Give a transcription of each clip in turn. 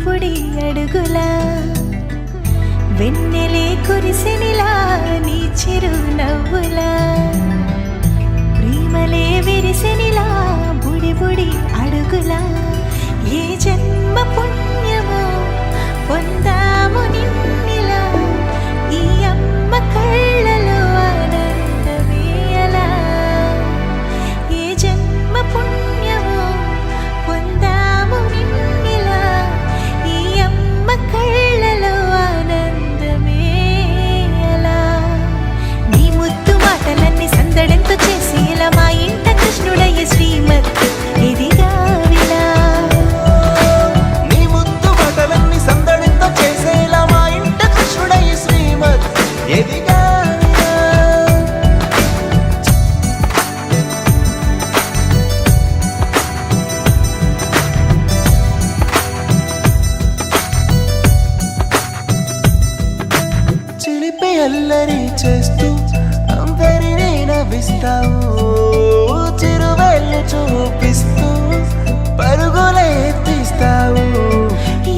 బుడి అడుగులా వెన్నెలే కురిసెనిలా నీ చిరు నవ్వులా ప్రేమలే విరిసెనిలా బుడి బుడి అడుగులా ఏ జన్మ పుణ్యమో పొందాము నిన్నిలా ఈ అమ్మ కళ్ళలో ఆనందమే అలా ఏ జన్మ పుణ్యమో పొందాము నిన్నిలా ఈ అమ్మ కళ్ళలో ఆనందమే అలా నీ ముద్దు మాటలన్నీ సందడెంతో చేసేలా మా ఇంట కృష్ణుడయ్య శ్రీమత్ ఇదిగా విలా చిలిపి అల్లరి చేస్తూ అందరినీ నవ్విస్తావు చిరువెళ్ళు చూపిస్తూ పరుగులే తీస్తావు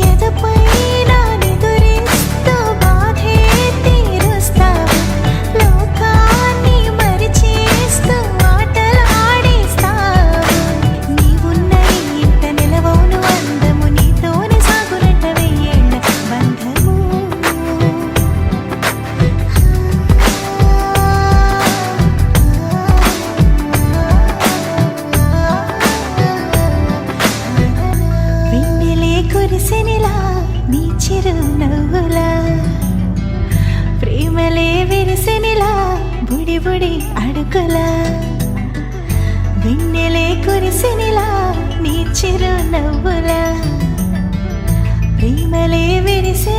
ఎదపై నా నిదురిస్తూ బాధే తీరుస్తావు లోకాన్ని మరిచేస్తూ ఆటలు ఆడేస్తావు నీవున్న ఇంత నిలవవును అందము నీతోనే సాగునట్ట వెయ్యేళ్ళ బంధము వెన్నెలే కురిసెనిలా నీ చిరు నవ్వులా ప్రేమలే విరిసెనిలా బుడి బుడి అడుగులా వెన్నెలే కురిసెనిలా నీ చిరు నవ్వులా ప్రేమలే విరిసె